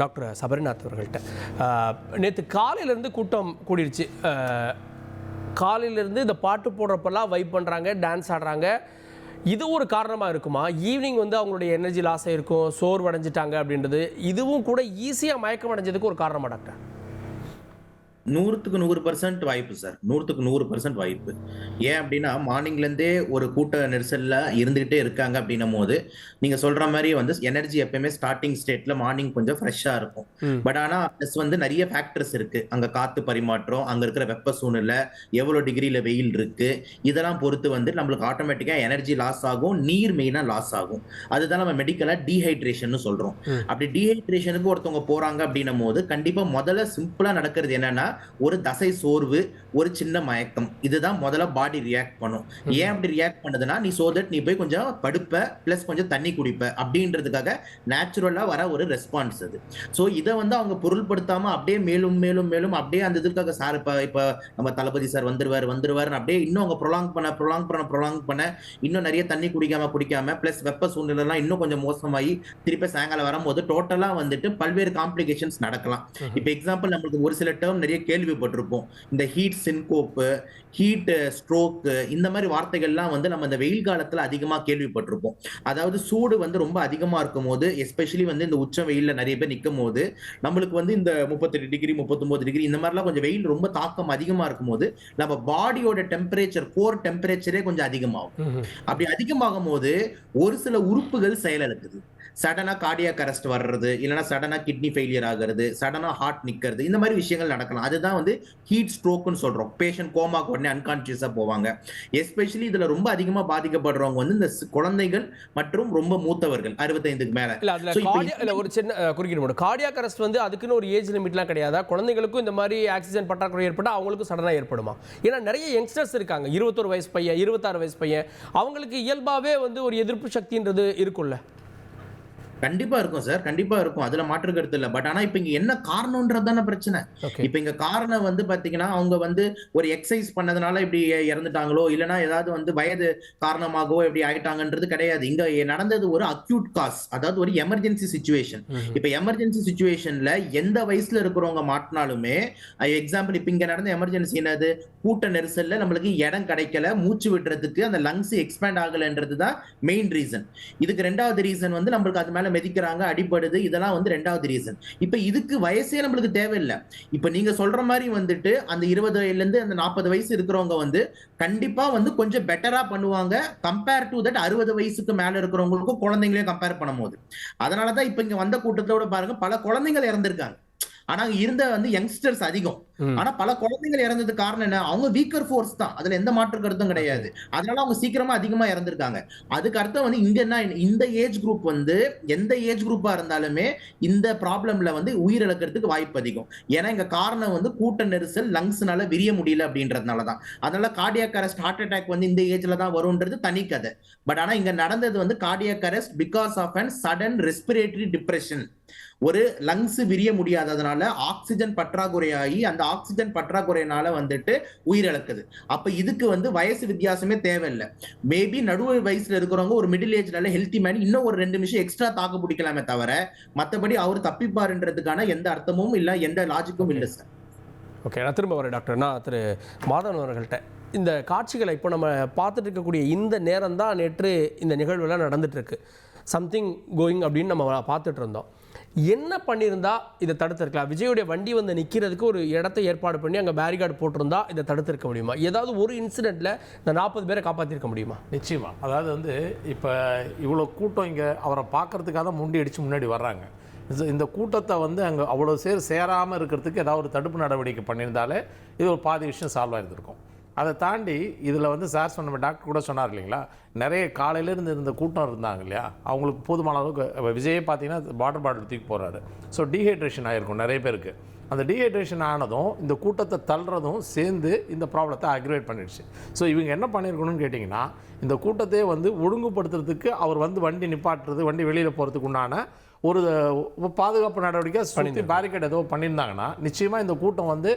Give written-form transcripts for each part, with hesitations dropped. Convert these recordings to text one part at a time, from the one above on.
Doctor Sabarinath அவர்கள்ட்ட நேற்று காலையிலேருந்து கூட்டம் கூடிருச்சு. காலையிலேருந்து இந்த பாட்டு போடுறப்பெல்லாம் வைப் பண்ணுறாங்க, டான்ஸ் ஆடுறாங்க. இது ஒரு காரணமாக இருக்குமா? ஈவினிங் வந்து அவங்களுடைய எனர்ஜி லாஸ் ஆகிருக்கும், சோர்வடைஞ்சிட்டாங்க அப்படின்றது இதுவும் கூட ஈஸியாக மயக்கம் அடைஞ்சதுக்கு ஒரு காரணமா டாக்டர்? 100% வாய்ப்பு சார். 100% வாய்ப்பு. ஏன் அப்டின்னா, மார்னிங்லேருந்தே ஒரு கூட்ட நெரிசல்ல இருந்துகிட்டே இருக்காங்க அப்டின்னும்போது, நீங்க சொல்ற மாரி வந்து எனர்ஜி எப்பயுமே ஸ்டார்ட்டிங் ஸ்டேட்ல மார்னிங் கொஞ்சம் ஃப்ரெஷ்ஷா இருக்கும். ஆனா பிளஸ் வந்து நெறைய ஃபேக்டர்ஸ் இருக்கு. அங்க காத்து பரிமாற்றம், அங்க இருக்கிற வெப்ப சூழ்நிலை, எவ்வளோ டிகிரில வெயில் இருக்கு, இதெல்லாம் பொறுத்து வந்து நம்மளுக்கு ஆட்டோமேட்டிக்கா எனர்ஜி லாஸ் ஆகும். நீர் மெயினா லாஸ் ஆகும். அதுதான் நம்ம மெடிக்கலா டீஹைட்ரேஷன்னு சொல்றோம். அப்படி டீஹைட்ரேஷனுக்கு ஒருத்தவங்க போறாங்க அப்டின்னும்போது, கண்டிப்பா முதல்ல சிம்பிளா நடக்கிறது என்னன்னா, ஒரு தசை சோர்வு, ஒரு சின்ன மயக்கம். இதுதான் முதல்ல பாடி ரியாக்ட் பண்ணும். ஏன் அப்படி ரியாக்ட் பண்ணுதுன்னா, நீ சோ தட் நீ போய் கொஞ்சம் படுப்ப, பிளஸ் கொஞ்சம் தண்ணி குடிப்ப அப்படின்றதுக்காக நேச்சுரலா வர ஒரு ரெஸ்பான்ஸ் அது. சோ இத வந்து அவங்க பொருள்படுத்தாம அப்படியே மேலும் மேலும் மேலும் அப்படியே அந்த இதுக்காக சார் இப்ப நம்ம தளபதி சார் வந்துருவாருன்னு அப்படியே இன்னும் அவங்க ப்ரொலாங் பண்ண இன்னும் நிறைய தண்ணி குடிக்காம பிளஸ் வெப்ப சூழ்நிலை எல்லாம் இன்னும் கொஞ்சம் மோசமாயி திருப்பி சாயங்காலம் வரும்போது டோட்டலா வந்துட்டு பல்வேறு காம்ப்ளிகேஷன்ஸ் நடக்கலாம். இப்ப எக்ஸாம்பிள் நம்மளுக்கு ஒரு சில டேர்ம் நிறைய கேள்விப்பட்டிருப்போம். இந்த ஹீட் சின்கோப்பு, ஹீட் ஸ்ட்ரோக், இந்த மாதிரி வார்த்தைகள்லாம் வந்து நம்ம இந்த வெயில் காலத்துல அதிகமா கேள்விப்பட்டிருப்போம். அதாவது சூடு வந்து ரொம்ப அதிகமா இருக்கும் போது, எஸ்பெஷலி வந்து இந்த உச்ச வெயில்ல நிறைய பேர் நிற்கும் போது, நம்மளுக்கு வந்து இந்த 38 டிகிரி 39 டிகிரி இந்த மாதிரிலாம் கொஞ்சம் வெயில் ரொம்ப தாக்கம் அதிகமா இருக்கும் போது, நம்ம பாடியோட டெம்பரேச்சர், கோர் டெம்பரேச்சரே கொஞ்சம் அதிகமாகும். அப்படி அதிகமாகும் போது ஒரு சில உறுப்புகள் செயலிழக்குது. சடனா கார்டியாக் அரெஸ்ட் வர்றது, இல்லைன்னா சடனா கிட்னி ஃபெயிலியர் ஆகிறது, சடனா ஹார்ட் நிக்கிறது, இந்த மாதிரி விஷயங்கள் நடக்கலாம். அதுதான் வந்து ஹீட் ஸ்ட்ரோக்னு சொல்றோம். பேஷண்ட் கோமாக்கு உடனே அன்கான்சியஸா போவாங்க. எஸ்பெஷலி இதுல ரொம்ப அதிகமா பாதிக்கப்படுறவங்க வந்து இந்த குழந்தைகள் மற்றும் ரொம்ப மூத்தவர்கள் 65க்கு மேல. இல்ல அதுல ஒரு சின்ன குறுக்கிட கார்டியாக் அரெஸ்ட் வந்து அதுக்குன்னு ஒரு ஏஜ் லிமிட்லாம் கிடையாதா? குழந்தைகளுக்கும் இந்த மாதிரி ஆக்சிஜன் பற்றாக்குறை ஏற்பட்டா அவங்களுக்கும் சடனா ஏற்படுமா? ஏன்னா நிறைய யங்ஸ்டர்ஸ் இருக்காங்க, 21 வயசு பையன், 26 வயசு பையன், அவங்களுக்கு இயல்பாவே வந்து ஒரு எதிர்ப்பு சக்தின்றது இருக்கும்ல. கண்டிப்பா இருக்கும் சார். கண்டிப்பா இருக்கும். அதுல மாற்று கருத்து இல்ல. ஆனா இப்ப இங்க என்ன காரணம்ன்றது தானே பிரச்சனை. இப்ப இங்க காரணம் வந்து பாத்தீங்கன்னா, அவங்க வந்து ஒரு எக்ஸர்சைஸ் பண்ணதுனால இப்படி இறந்துட்டாங்களோ, இல்லன்னா ஏதாவது வந்து வயது காரணமாகவோ இப்படி ஆயிட்டாங்கன்றது கிடையாது. இங்க நடந்தது ஒரு அக்யூட் காஸ். அதாவது ஒரு எமர்ஜென்சி சிச்சுவேஷன். இப்ப எமர்ஜென்சி சிச்சுவேஷன்ல எந்த வயசுல இருக்கிறவங்க மாட்டினாலுமே, எக்ஸாம்பிள் இப்ப இங்க நடந்த எமர்ஜென்சி என்னது? கூட்ட நெரிசல்ல நம்மளுக்கு இடம் கிடைக்கல, மூச்சு விடுறதுக்கு அந்த லங்ஸ் எக்ஸ்பேண்ட் ஆகலன்றது தான் மெயின் ரீசன். இதுக்கு ரெண்டாவது ரீசன் வந்து நம்மளுக்கு அது மேல மெதிக்கிறாங்க, அடிபடுது, இதெல்லாம் வந்து ரெண்டாவது ரீசன். இப்ப இதுக்கு வயசே நம்மளுக்கு தேவையில்லை. இப்ப நீங்க சொல்ற மாதிரி வந்துட்டு அந்த 20 இருந்து அந்த 40 வயசு இருக்கிறவங்க வந்து கண்டிப்பா வந்து கொஞ்சம் பெட்டரா பண்ணுவாங்க கம்பேர் டு தட் 60 வயசுக்கு மேல இருக்கிறவங்களுக்கும் குழந்தைங்களையும் கம்பேர் பண்ணும்போது. அதனாலதான் இப்ப இங்க வந்த கூட்டத்தோட பாருங்க பல குழந்தைகள் இறந்திருக்காங்க. ஆனா இருந்த வந்து யங்ஸ்டர்ஸ் அதிகம். ஆனா பல குழந்தைகள் இறந்ததுக்கு காரணம் என்ன? அவங்க வீக்கர் ஃபோர்ஸ் தான். அதுல எந்த மாற்று கருத்தும் கிடையாது. அதனால அவங்க சீக்கிரமா அதிகமா இறந்திருக்காங்க. அதுக்கு அர்த்தம் வந்து இங்க என்ன, இந்த ஏஜ் குரூப் வந்து எந்த ஏஜ் குரூப்பா இருந்தாலுமே இந்த ப்ராப்ளம்ல வந்து உயிரிழக்கிறதுக்கு வாய்ப்பு அதிகம். ஏன்னா இங்க காரணம் வந்து கூட்ட நெரிசல் லங்ஸ்னால விரிய முடியல அப்படின்றதுனாலதான். அதனால கார்டியாக் அரெஸ்ட், ஹார்ட் அட்டாக் வந்து இந்த ஏஜ்ல தான் வரும்ன்றது தனி கதை. ஆனா இங்க நடந்தது வந்து cardiac arrest because of an sudden respiratory depression. ஒரு லங்ஸ் விரிய முடியாததுனால ஆக்சிஜன் பற்றாக்குறையாகி அந்த ஆக்சிஜன் பற்றாக்குறையினால வந்துட்டு உயிரிழக்குது. அப்ப இதுக்கு வந்து வயசு வித்தியாசமே தேவையில்லை. மேபி நடுவு வயசுல இருக்கிறவங்க ஒரு மிடில் ஏஜ்னால ஹெல்த்தி மேன் இன்னும் ஒரு 2 நிமிஷம் எக்ஸ்ட்ரா தாக்கு பிடிக்கலாமே தவிர மத்தபடி அவர் தப்பிப்பாருன்றதுக்கான எந்த அர்த்தமும் இல்ல, எந்த லாஜிக்கும் இல்லை சார். ஓகே, நான் திரும்ப வரேன் டாக்டர். நான் திரு மாதவன் அவர்கள்ட்ட இந்த காட்சிகளை இப்போ நம்ம பார்த்துட்டு இருக்கக்கூடிய இந்த நேரம் தான் நேற்று இந்த நிகழ்வுலாம் நடந்துட்டு இருக்கு. சம்திங் கோயிங் அப்படின்னு நம்ம பார்த்துட்டு இருந்தோம். என்ன பண்ணியிருந்தா இதை தடுத்திருக்கலாம்? விஜயுடைய வண்டி வந்து நிற்கிறதுக்கு ஒரு இடத்தை ஏற்பாடு பண்ணி அங்கே பேரிகார்டு போட்டிருந்தா இதை தடுத்திருக்க முடியுமா? ஏதாவது ஒரு இன்சிடென்ட்ல இந்த 40 பேரை காப்பாற்றிருக்க முடியுமா? நிச்சயமா. அதாவது வந்து இப்போ இவ்வளோ கூட்டம் இங்கே அவரை பார்க்கறதுக்காக முண்டி அடித்து முன்னாடி வர்றாங்க. இந்த கூட்டத்தை வந்து அங்கே அவ்வளோ சேராமல் இருக்கிறதுக்கு ஏதாவது ஒரு தடுப்பு நடவடிக்கை பண்ணியிருந்தாலே இது ஒரு பாதி விஷயம் சால்வ் ஆகிருந்திருக்கும். அதை தாண்டி இதில் வந்து சார் சொன்ன டாக்டர் கூட சொன்னார் இல்லைங்களா, நிறைய காலையிலேருந்து இருந்த கூட்டம் இருந்தாங்க இல்லையா, அவங்களுக்கு போதுமான அளவுக்கு விஜயே பார்த்தீங்கன்னா வாட்டர் பாட்டில் தூக்கி போகிறாரு. ஸோ டீஹைட்ரேஷன் ஆகிருக்கும் நிறைய பேருக்கு. அந்த டீஹைட்ரேஷன் ஆனதும் இந்த கூட்டத்தை தள்ளுறதும் சேர்ந்து இந்த ப்ராப்ளத்தை அக்ரிவேட் பண்ணிடுச்சு. ஸோ இவங்க என்ன பண்ணியிருக்கணும்னு கேட்டிங்கன்னா, இந்த கூட்டத்தையே வந்து ஒழுங்குபடுத்துறதுக்கு அவர் வந்து வண்டி நிப்பாட்டுறது, வண்டி வெளியில் போகிறதுக்கு உண்டான ஒரு பாதுகாப்பு நடவடிக்கை சுற்றி பேரிகேட் ஏதோ பண்ணியிருந்தாங்கன்னா நிச்சயமாக இந்த கூட்டம் வந்து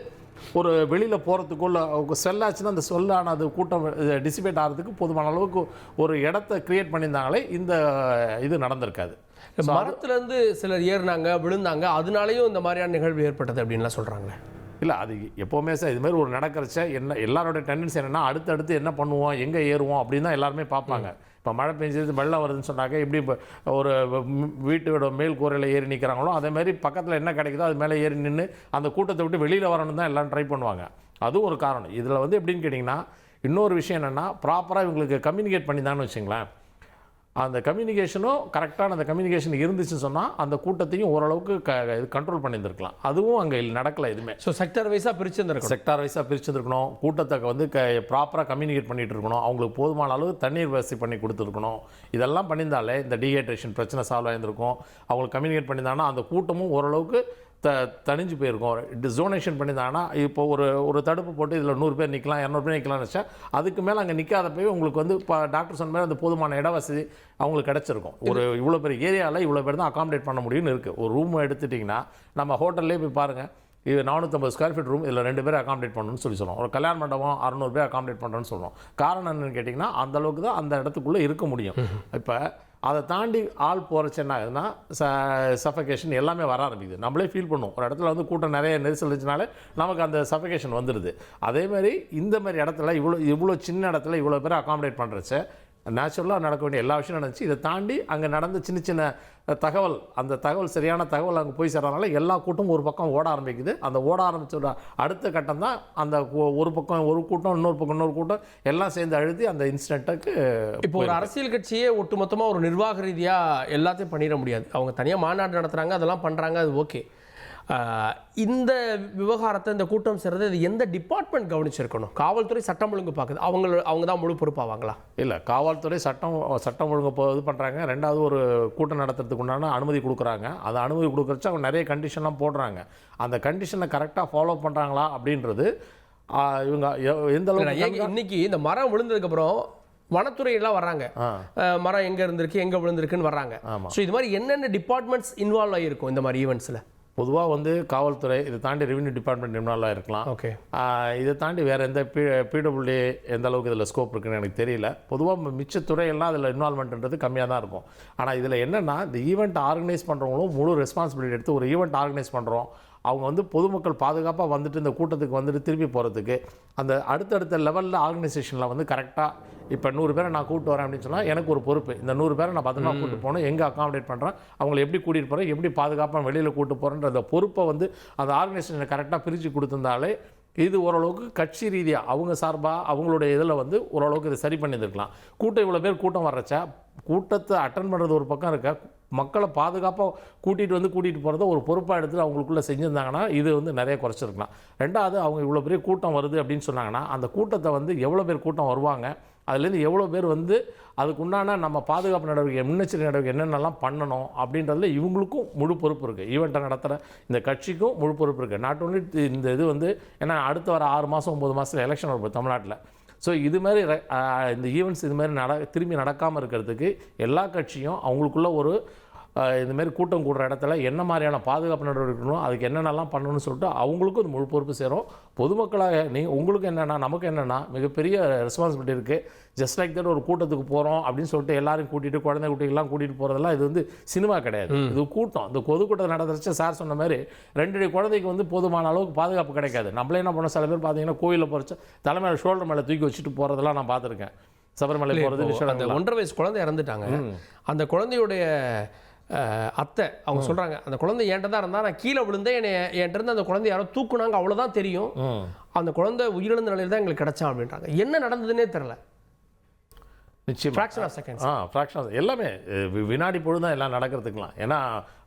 ஒரு வெளியில் போகிறதுக்குள்ள செல்லாச்சுன்னா அந்த சொல்லான அது கூட்டம் டிசிபேட் ஆகிறதுக்கு போதுமான அளவுக்கு ஒரு இடத்த கிரியேட் பண்ணியிருந்தாங்களே இந்த இது நடந்திருக்காது. மரத்துலேருந்து சிலர் ஏறினாங்க, விழுந்தாங்க, அதனாலேயும் இந்த மாதிரியான நிகழ்வு ஏற்பட்டது அப்படின்லாம் சொல்கிறாங்களே. இல்லை, அது எப்போவுமே சார் இது மாதிரி ஒரு நடக்கிறச்ச என்ன எல்லாரோட டெண்டன்சி என்னென்னா அடுத்தடுத்து என்ன பண்ணுவோம், எங்கே ஏறுவோம் அப்படின்னு தான் எல்லாருமே பார்ப்பாங்க. இப்போ மழை பெஞ்சது வெள்ளம் வருதுன்னு சொன்னாக்க எப்படி இப்போ ஒரு வீட்டோட மேல் கூரையில் ஏறி நிற்கிறாங்களோ அதேமாதிரி பக்கத்தில் என்ன கிடைக்குதோ அது மேலே ஏறி நின்று அந்த கூட்டத்தை விட்டு வெளியில் வரணும் தான் எல்லாம் ட்ரை பண்ணுவாங்க. அதுவும் ஒரு காரணம். இதில் வந்து எப்படின்னு கேட்டிங்கன்னா இன்னொரு விஷயம் என்னென்னா ப்ராப்பராக இவங்களுக்கு கம்யூனிகேட் பண்ணி தான்னு வச்சுங்களேன், அந்த கம்யூனிகேஷனும் கரெக்டான அந்த கம்யூனிகேஷன் இருந்துச்சுன்னு சொன்னால் அந்த கூட்டத்தையும் ஓரளவுக்கு கண்ட்ரோல் பண்ணியிருந்துருக்கலாம். அதுவும் அங்கே நடக்கலை எதுவுமே. ஸோ செக்டார் வைஸாக பிரிச்சுருந்துருக்கணும். செக்டார் வைஸாக பிரிச்சுருக்கணும். கூட்டத்தை வந்து ப்ராப்பராக கம்யூனிகேட் பண்ணிகிட்டு இருக்கணும். அவங்களுக்கு போதுமான அளவு தண்ணீர் வசதி பண்ணி கொடுத்துருக்கணும். இதெல்லாம் பண்ணியிருந்தாலே இந்த டீஹைட்ரேஷன் பிரச்சனை சால்வ் ஆகியிருந்திருக்கும். அவங்களுக்கு கம்யூனிகேட் பண்ணியிருந்தாங்கன்னா அந்த கூட்டமும் ஓரளவுக்கு தணிஞ்சு போயிருக்கும். ஜோனேஷன் பண்ணியிருந்தாங்கன்னா இப்போ ஒரு தடுப்பு போட்டு இதில் 100 பேர் நிற்கலாம், 200 பேர் நிற்கலாம்னு வச்சா அதுக்கு மேலே அங்கே நிற்காத போய் உங்களுக்கு வந்து இப்போ டாக்டர் சொன்ன மாதிரி அந்த போதுமான இட வசதி அவங்களுக்கு கிடச்சிருக்கும். ஒரு இவ்வளோ பெரிய ஏரியாவில் இவ்வளோ பேர் தான் அகாமடேட் பண்ண முடியும்னு இருக்குது. ஒரு ரூம் எடுத்துட்டிங்கன்னா நம்ம ஹோட்டல்லே போய் பாருங்கள், இது 450 ஸ்கொயர் ஃபீட் ரூம், இதில் 2 பேர் அகாமடேட் பண்ணணும்னு சொல்லுவோம். ஒரு கல்யாண மண்டபம் 600 பேர் அகாமடேட் பண்ணுறோன்னு சொல்லுவோம். காரணம் என்னென்னு கேட்டிங்கன்னா அந்தளவுக்கு தான் அந்த இடத்துக்குள்ளே இருக்க முடியும். இப்போ அதை தாண்டி ஆள் போகிறச்சு என்ன ஆகுதுன்னா சஃபகேஷன் எல்லாமே வர ஆரம்பிக்குது. நம்மளே ஃபீல் பண்ணுவோம். ஒரு இடத்துல வந்து கூட்டம் நிறைய நெரிசல் இருந்துச்சுனாலே நமக்கு அந்த சஃபகேஷன் வந்துடுது. அதேமாதிரி இந்த மாதிரி இடத்துல இவ்வளோ சின்ன இடத்துல இவ்வளோ பேர் அகாமடேட் பண்ணுறச்ச நேச்சுரலாக நடக்க வேண்டிய எல்லா விஷயம் நடந்துச்சு. இதை தாண்டி அங்கே நடந்த சின்ன சின்ன தகவல், அந்த தகவல் சரியான தகவல் அங்கே போய் சேர்றதுனால எல்லா கூட்டமும் ஒரு பக்கம் ஓட ஆரம்பிக்குது. அந்த ஓட ஆரம்பிச்சோட அடுத்த கட்டம் தான் அந்த ஒரு பக்கம் ஒரு கூட்டம், இன்னொரு பக்கம் இன்னொரு கூட்டம் எல்லாம் சேர்ந்து அழுத்தி அந்த இன்சிடென்ட்டுக்கு. இப்போ ஒரு அரசியல் கட்சியே ஒட்டுமொத்தமாக ஒரு நிர்வாக ரீதியாக எல்லாத்தையும் பண்ணிட முடியாது. அவங்க தனியாக மாநாடு நடத்துகிறாங்க, அதெல்லாம் பண்ணுறாங்க, அது ஓகே. இந்த விவகாரத்தை இந்த கூட்டம் சேர்றது இது எந்த டிபார்ட்மெண்ட் கவனிச்சிருக்கணும்? காவல்துறை சட்டம் ஒழுங்கு பார்க்குது, அவங்க தான் முழு பொறுப்பாவாங்களா? இல்லை, காவல்துறை சட்டம் ஒழுங்கு இது பண்ணுறாங்க. ரெண்டாவது ஒரு கூட்டம் நடத்துறதுக்கு உண்டான அனுமதி கொடுக்குறாங்க. அந்த அனுமதி கொடுக்குறச்சு அவங்க நிறைய கண்டிஷன்லாம் போடுறாங்க. அந்த கண்டிஷனை கரெக்டாக ஃபாலோ பண்ணுறாங்களா அப்படின்றது இவங்க எந்த அளவுக்கு. இன்னைக்கு இந்த மரம் விழுந்ததுக்கப்புறம் வனத்துறையெல்லாம் வர்றாங்க, மரம் எங்கே இருந்திருக்கு எங்கே விழுந்திருக்குன்னு வர்றாங்க. ஸோ இது மாதிரி என்னென்ன டிபார்ட்மெண்ட்ஸ் இன்வால்வ் ஆகியிருக்கும் இந்த மாதிரி ஈவெண்ட்ஸில்? பொதுவாக வந்து காவல்துறை, இதை தாண்டி ரெவென்யூ டிபார்ட்மெண்ட் இன்வால்வ் இருக்கலாம். ஓகே, இதை தாண்டி வேறு எந்த பிடபிள்யூ எந்த அளவுக்கு இதில் ஸ்கோப் இருக்குன்னு எனக்கு தெரியல. பொதுவாக மிச்ச துறையெல்லாம் அதில் இன்வால்மெண்ட்ன்றது கம்மியாக தான் இருக்கும். ஆனால் இதில் என்னென்னா இந்த ஈவெண்ட் ஆர்கனைஸ் பண்ணுறவங்களும் முழு ரெஸ்பான்சிபிலிட்டி எடுத்து ஒரு ஈவெண்ட் ஆர்கனைஸ் பண்ணுறோம். அவங்க வந்து பொதுமக்கள் பாதுகாப்பாக வந்துட்டு இந்த கூட்டத்துக்கு வந்துட்டு திருப்பி போகிறதுக்கு அந்த அடுத்தடுத்த லெவலில் ஆர்கனைசேஷனில் வந்து கரெக்டாக இப்போ 100 பேரை நான் கூப்பிட்டு வரேன் அப்படின்னு சொன்னால் எனக்கு ஒரு பொறுப்பு. இந்த 100 பேரை நான் பத்திரமா கூப்பிட்டு போகணும், எங்கே அகாமடேட் பண்ணுறேன், அவங்களை எப்படி கூட்டிகிட்டு போகிறேன், எப்படி பாதுகாப்பாக வெளியில் கூப்பிட்டு போகிறேன்ற அந்த பொறுப்பை வந்து அந்த ஆர்கனைசேஷனை கரெக்டாக பிரித்து கொடுத்துருந்தாலே இது ஓரளவுக்கு கட்சி ரீதியாக அவங்க சார்பாக அவங்களுடைய இதில் வந்து ஓரளவுக்கு இதை சரி பண்ணியிருக்கலாம். கூட்டம் இவ்வளோ பேர் கூட்டம் வர்றச்சா கூட்டத்தை அட்டன் பண்ணுறது ஒரு பக்கம் இருக்க, மக்களை பாதுகாப்பாக கூட்டிகிட்டு போகிறத ஒரு பொறுப்பாக எடுத்து அவங்களுக்குள்ளே செஞ்சுருந்தாங்கன்னா இது வந்து நிறைய குறைச்சிருக்கலாம். ரெண்டாவது, அவங்க இவ்வளோ பெரிய கூட்டம் வருது அப்படின்னு சொன்னாங்கன்னா அந்த கூட்டத்தை வந்து எவ்வளோ பேர் கூட்டம் வருவாங்க, அதுலேருந்து எவ்வளோ பேர் வந்து அதுக்குண்டான நம்ம பாதுகாப்பு நடவடிக்கை, முன்னெச்சரிக்கை நடவடிக்கை என்னென்னலாம் பண்ணணும் அப்படின்றதுல இவங்களுக்கும் முழு பொறுப்பு இருக்குது. ஈவெண்ட்டை நடத்துகிற இந்த கட்சிக்கும் முழு பொறுப்பு இருக்குது. நாட் ஒன்லி இந்த இது வந்து ஏன்னா அடுத்து வர 6 மாதம் 9 மாதத்தில் எலெக்ஷன் வரும் தமிழ்நாட்டில். ஸோ இது மாதிரி இந்த ஈவெண்ட்ஸ் இது மாதிரி திரும்பி நடக்காமல் இருக்கிறதுக்கு எல்லா கட்சியும் அவங்களுக்குள்ள ஒரு இதுமாரி கூட்டம் கூடுற இடத்துல என்ன மாதிரியான பாதுகாப்பு நடவடிக்கணும், அதுக்கு என்னென்னலாம் பண்ணணும்னு சொல்லிட்டு அவங்களுக்கும் அது முழு பொறுப்பு சேரும். பொதுமக்களாக உங்களுக்கு என்னென்னா நமக்கு என்னென்னா மிகப்பெரிய ரெஸ்பான்சிபிலிட்டி இருக்குது. ஜஸ்ட் லைக் தட் ஒரு கூட்டத்துக்கு போகிறோம் அப்படின்னு சொல்லிட்டு எல்லாரும் கூட்டிகிட்டு குழந்தை குட்டிகள்லாம் கூட்டிகிட்டு போகிறதெல்லாம் இது வந்து சினிமா கிடையாது, இது கூட்டம். இந்த பொதுக்கூட்டம் நடந்துருச்சு சார் சொன்ன மாதிரி 2 குழந்தைக்கு வந்து போதுமான அளவுக்கு பாதுகாப்பு கிடைக்காது. நம்மளே என்ன பண்ணோம், சில பேர் பார்த்தீங்கன்னா கோயிலில் போகிறச்சு தலைமையில் ஷோல்டர் மேலே தூக்கி வச்சுட்டு போகிறதெல்லாம் நான் பார்த்துருக்கேன். சபரிமலை போகிறது, அந்த 1.5 வயசு குழந்தை இறந்துட்டாங்க. அந்த குழந்தையுடைய அத்தை அவங்க சொல்கிறாங்க, அந்த குழந்தை என்கிட்ட தான் இருந்தால், நான் கீழே விழுந்தேன், என்கிட்ட இருந்து அந்த குழந்தை யாரோ தூக்குனாங்க, அவ்வளோதான் தெரியும், அந்த குழந்தை உயிரிழந்த நிலையில் தான் எங்களுக்கு கிடைச்சா அப்படின்றாங்க. என்ன நடந்ததுன்னே தெரில. நிச்சயம் fraction of seconds. Fraction of எல்லாமே வினாடி பொழுது தான் எல்லாம் நடக்கிறதுக்கலாம். ஏன்னா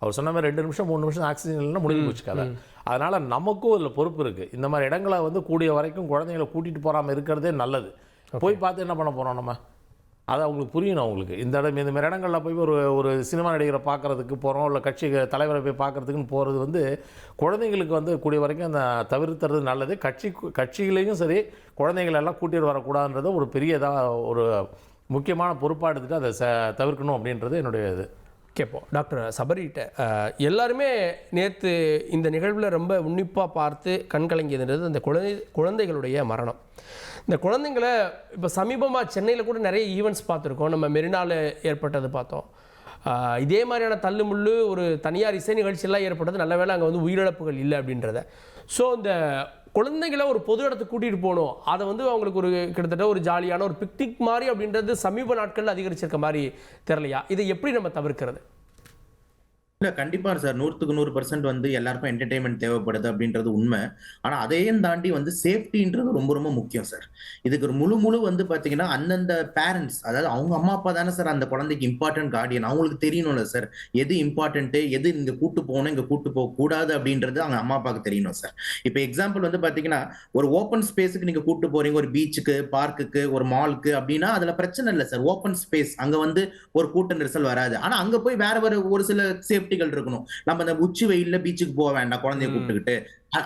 அவர் சொன்ன மாதிரி 2 நிமிஷம் 3 நிமிஷம் ஆக்சிஜன் இல்லைன்னா முடிஞ்சு போச்சுக்காத. அதனால் நமக்கும் இதில் பொறுப்பு இருக்குது. இந்த மாதிரி இடங்களை வந்து கூடிய வரைக்கும் குழந்தைங்களை கூட்டிகிட்டு போகாமல் இருக்கிறதே நல்லது. போய் பார்த்து என்ன பண்ண போகிறோம் நம்ம, அது அவங்களுக்கு புரியணும். அவங்களுக்கு இந்த மாதிரி இடங்களில் போய் ஒரு சினிமா நடிகரை பார்க்குறதுக்கு போகிறோம், இல்லை கட்சி தலைவரை போய் பார்க்குறதுக்குன்னு போகிறது வந்து குழந்தைங்களுக்கு வந்து கூடிய வரைக்கும் அந்த தவிர்த்துறது நல்லது. கட்சிகளையும் சரி குழந்தைங்களெல்லாம் கூட்டிகிட்டு வரக்கூடாதுன்றது ஒரு பெரிய ஒரு முக்கியமான பொறுப்பாக எடுத்துகிட்டு அதை தவிர்க்கணும் அப்படின்றது என்னுடைய இது. கேட்போம் டாக்டர் சபரிகிட்ட. எல்லாருமே நேற்று இந்த நிகழ்வில் ரொம்ப உன்னிப்பாக பார்த்து கண்கலங்கியதுன்றது அந்த குழந்தைகளுடைய மரணம். இந்த குழந்தைங்களை இப்போ சமீபமாக சென்னையில் கூட நிறைய ஈவெண்ட்ஸ் பார்த்துருக்கோம். நம்ம மெரினாவில் ஏற்பட்டது பார்த்தோம், இதே மாதிரியான தள்ளுமுள்ளு ஒரு தனியார் இசை நிகழ்ச்சியெல்லாம் ஏற்பட்டது, நல்ல வேளை அங்கே வந்து உயிரிழப்புகள் இல்லை அப்படின்றத. ஸோ இந்த குழந்தைகளை ஒரு பொது இடத்துக்கு கூட்டிகிட்டு போகணும், அதை வந்து அவங்களுக்கு ஒரு கிட்டத்தட்ட ஒரு ஜாலியான ஒரு பிக்னிக் மாதிரி அப்படின்றது சமீப நாட்களில் அதிகரிச்சிருக்க மாதிரி தெரியலையா? இதை எப்படி நம்ம தவிர்க்கிறது? இல்ல கண்டிப்பா சார். 100க்கு 100% வந்து எல்லாருக்கும் என்டர்டெயின்மென்ட் தேவைப்படுது அப்படின்றது உண்மை. ஆனா அதையும் தாண்டி வந்து சேஃப்டின்றது ரொம்ப ரொம்ப முக்கியம் சார். இதுக்கு ஒரு முழு வந்து பாத்தீங்கன்னா, அந்தந்த பேரண்ட்ஸ், அதாவது அவங்க அம்மா அப்பா தானே சார் அந்த குழந்தைக்கு இம்பார்ட்டன்ட் கார்டியன். அவங்களுக்கு தெரியணும்ல சார், எது இம்பார்ட்டன்ட், எது இங்க கூட்டு போகணும், இங்க கூட்டு போக கூடாது அப்படின்றது அவங்க அம்மா அப்பாவுக்கு தெரியணும் சார். இப்ப எக்ஸாம்பிள் வந்து பாத்தீங்கன்னா, ஒரு ஓப்பன் ஸ்பேஸுக்கு நீங்க கூட்டு போறீங்க, ஒரு பீச்சுக்கு, பார்க்குக்கு, ஒரு மாலுக்கு அப்படின்னா அதுல பிரச்சனை இல்லை சார். ஓப்பன் ஸ்பேஸ், அங்க வந்து ஒரு கூட்ட நெரிசல் வராது. ஆனா அங்க போய் வேற ஒரு சில சேஃப்டிகள் இருக்கணும். நம்ம அந்த உச்சி வெயில்ல பீச்சுக்கு போக வேண்டாம் குழந்தைய கூப்பிட்டுக்கிட்டு,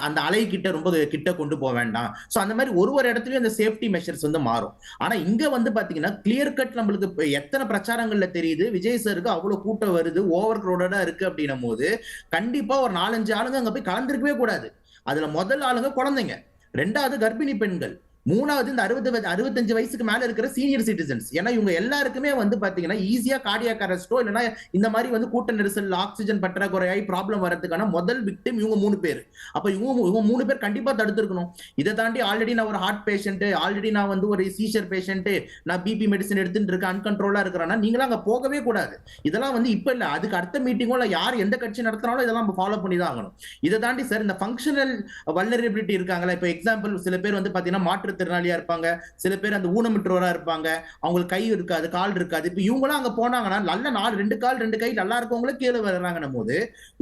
அந்த அலை கிட்ட ரொம்ப கிட்ட கொண்டு போக வேண்டாம். சோ அந்த மாதிரி ஒரு இடத்துலயும் அந்த சேஃப்டி மெஷர்ஸ் வந்து மாறும். ஆனா இங்க வந்து பாத்தீங்கன்னா கிளியர் கட் நம்மளுக்கு எத்தனை பிரச்சாரங்கள்ல தெரியுது, விஜய் சாருக்கு அவ்வளவு கூட்டம் வருது, ஓவர் கிரௌடடா இருக்கு அப்படின்னும் போது கண்டிப்பா ஒரு 4-5 ஆளுங்க அங்க போய் கலந்துருக்கவே கூடாது. அதுல முதல் ஆளுங்க குழந்தைங்க, 2வது கர்ப்பிணி பெண்கள், 3வது இந்த 65 வயசுக்கு மேல இருக்கிற சீனியர் சிட்டிசன்ஸ். ஏன்னா இவங்க எல்லாருக்குமே வந்து பாத்தீங்கன்னா ஈஸியா கார்டியாக் அரெஸ்டோ இல்லைன்னா இந்த மாதிரி வந்து கூட்ட நெரிசல் ஆக்சிஜன் பற்றாக்குறையாய் ப்ராப்ளம் வரதுக்கான முதல் விக்டிம் இவங்க 3 பேர். அப்ப இவங்க 3 பேர் கண்டிப்பா தடுத்திருக்கணும். இதை தாண்டி ஆல்ரெடி நான் ஒரு ஹார்ட் பேஷண்ட், ஆல்ரெடி நான் வந்து ஒரு சீஷர் பேஷண்ட், நான் பிபி மெடிசன் எடுத்துட்டு இருக்கேன், அன்கண்ட்ரோலா இருக்கிறேன்னா நீங்களாம் அங்க போகவே கூடாது. இதெல்லாம் வந்து இப்ப இல்ல, அதுக்கு அடுத்த மீட்டிங்கோ இல்ல யார் எந்த கட்சி நடத்தினாலும் இதெல்லாம் நம்ம ஃபாலோ பண்ணி தான் ஆகணும். இதை தாண்டி சார் இந்த ஃபங்க்ஷனல் வல்னரபிலிட்டி இருக்காங்களா, இப்ப எக்ஸாம்பிள் சில பேர் வந்து பாத்தீங்கன்னா மாற்றுத்திறனாளியா இருப்பாங்க, சில பேர் அந்த ஊனமுற்றோரா இருப்பாங்க, அவங்களுக்கு கை இருக்காது, கால் இருக்காது. இப்ப இவங்களாம் அங்க போனாங்கன்னா நல்ல 2 கால் 2 கை நல்லா இருக்கவங்களே கீழே வர்றாங்கன்னும் போது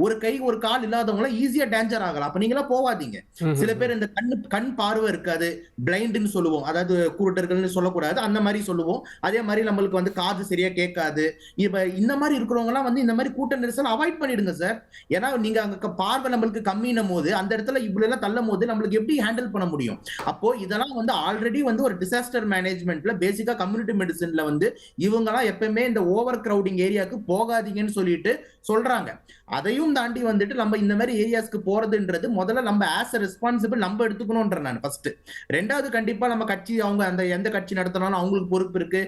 ஒரு கை ஒரு கால் இல்லாதவங்கள ஈஸியா டேஞ்சர் ஆகலாம். அப்ப நீங்களா போவாதீங்க. சில பேர் இந்த கண் பார்வை இருக்காது, பிளைண்ட்னு சொல்லுவோம், அதாவது குருட்டர்கள்னு சொல்லக்கூடாது, அந்த மாதிரி சொல்லுவோம். அதே மாதிரி நம்மளுக்கு வந்து காது சரியா கேட்காது. இப்ப இந்த மாதிரி இருக்கிறவங்க எல்லாம் வந்து இந்த மாதிரி கூட்ட நெரிசல் அவாய்ட் பண்ணிடுங்க சார். ஏன்னா நீங்க அங்க பார்வை நம்மளுக்கு கம்மின்னும் போது அந்த இடத்துல இவ்வளவு எல்லாம் தள்ளும் போது நம்மளுக்கு எப்படி ஹேண்டில் பண்ண முடியும்? அப்போ இதெல்லாம் வந்து ஆல்ரெடி வந்து ஒரு டிசாஸ்டர் மேனேஜ்மெண்ட்ல பேசிக்கா கம்யூனிட்டி மெடிசின்ல வந்து இவங்கலாம் எப்பவுமே இந்த ஓவர் கிரவுடிங் ஏரியாவுக்கு போகாதீங்கன்னு சொல்லிட்டு சொல்றாங்க. அதையும் தாண்டி வந்துட்டு நம்ம இந்த மாதிரி ஏரியாஸ்க்கு போறதுன்றது முதல்ல நம்ம ஆஸ் அ ரெஸ்பான்சிபிள் நம்ம எடுத்துக்கணும்ன்ற நான் ஃபர்ஸ்ட். 2வது கண்டிப்பா நம்ம கட்சி, அவங்க அந்த எந்த கட்சி நடத்தினாலும் அவங்களுக்கு பொறுப்பு இருக்கு.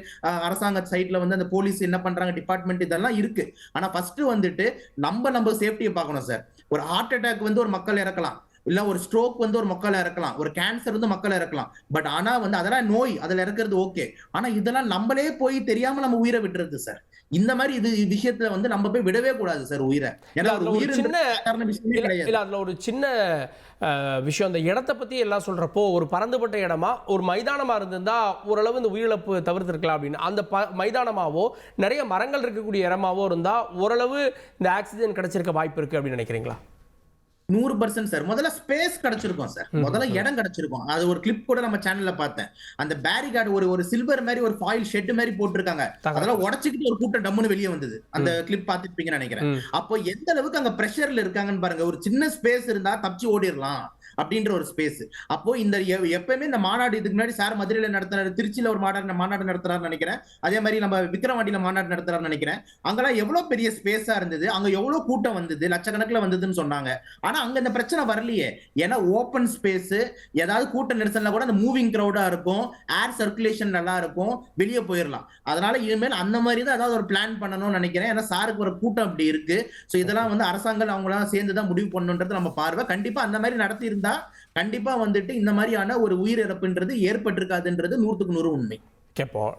அரசாங்க சைட்ல வந்து அந்த போலீஸ் என்ன பண்றாங்க, டிபார்ட்மெண்ட், இதெல்லாம் இருக்கு. ஆனா ஃபர்ஸ்ட் வந்துட்டு நம்ம சேஃப்டியை பார்க்கணும் சார். ஒரு ஹார்ட் அட்டாக் வந்து ஒரு மக்கள் இறக்கலாம், இல்ல ஒரு ஸ்ட்ரோக் வந்து ஒரு மக்கள் இறக்கலாம், ஒரு கேன்சர் வந்து மக்கள் இறக்கலாம். பட் ஆனா வந்து அதெல்லாம் நோய், அதுல இறக்குறது ஓகே. ஆனா இதெல்லாம் நம்மளே போய் தெரியாம நம்ம உயிரை விட்டுறது சார். இந்த மாதிரி விஷயத்துல வந்து நம்ம போய் விடவே கூடாது சார் உயிரை. ஏன்னா ஒரு உயிர் விஷயமே கிடையாது. இல்ல அதுல ஒரு சின்ன விஷயம், அந்த இடத்தை பத்தி எல்லாம் சொல்றப்போ ஒரு பறந்துபட்ட இடமா ஒரு மைதானமா இருந்திருந்தா ஓரளவு இந்த உயிரிழப்பு தவிர்த்திருக்கலாம் அப்படின்னு. அந்த மைதானமாவோ நிறைய மரங்கள் இருக்கக்கூடிய இடமாவோ இருந்தா ஓரளவு இந்த ஆக்சிஜன் கிடைச்சிருக்க வாய்ப்பு இருக்கு அப்படின்னு நினைக்கிறீங்களா? 100% சார். முதல்ல ஸ்பேஸ் கிடைச்சிருக்கும் சார், முதல்ல இடம் கிடைச்சிருக்கும். அது ஒரு கிளிப் கூட நம்ம சேனல்ல பார்த்தேன். அந்த பேரிகார்டு ஒரு சில்வர் மாதிரி ஒரு ஃபாயில் ஷெட் மாதிரி போட்டிருக்காங்க, அதெல்லாம் உடைச்சிக்கிட்டு ஒரு கூட்டம் டம்முன்னு வெளியே வந்தது. அந்த கிளிப் பார்த்துருப்பீங்கன்னு நினைக்கிறேன். அப்போ எந்த அளவுக்கு அங்க பிரஷர்ல இருக்காங்கன்னு பாருங்க. ஒரு சின்ன ஸ்பேஸ் இருந்தா தப்பிச்சு ஓடிடலாம் அப்படின்ற ஒரு ஸ்பேஸ். அப்போ இந்த எப்பவுமே இந்த மாநாடு, இதுக்கு முன்னாடி சார் மதுரையில நடத்துறாரு, திருச்சியில ஒரு மாநாடு நடத்துறாருன்னு நினைக்கிறேன், அதே மாதிரி நம்ம விக்ரவாண்டியில மாநாடு நடத்துறாருன்னு நினைக்கிறேன். அங்கெல்லாம் எவ்வளவு பெரிய ஸ்பேஸா இருந்தது, அங்க எவ்வளவு கூட்டம் வந்தது, லட்சக்கணக்கில் வந்ததுன்னு சொன்னாங்க. ஆனா அங்க இந்த பிரச்சனை வரலையே. ஏன்னா ஓப்பன் ஸ்பேஸ், ஏதாவது கூட்ட நெரிசல்ல கூட அந்த மூவிங் கிரௌடா இருக்கும், ஏர் சர்க்குலேஷன் நல்லா இருக்கும், வெளியே போயிடலாம். அதனால இனிமேல் அந்த மாதிரி தான் ஏதாவது ஒரு பிளான் பண்ணணும்னு நினைக்கிறேன். ஏன்னா சாருக்கு ஒரு கூட்டம் அப்படி இருக்கு. சோ இதெல்லாம் வந்து அரசாங்கம் அவங்களாம் சேர்ந்துதான் முடிவு பண்ணணுன்றது நம்ம பார்வை. கண்டிப்பா அந்த மாதிரி நடத்தி இருந்தா கண்டிப்பா வந்துட்டு இந்த மாதிரியான ஒரு உயிரிழப்புன்றது ஏற்பட்டிருக்காதுன்றது 100க்கு 100 உண்மை. கேட்போம்.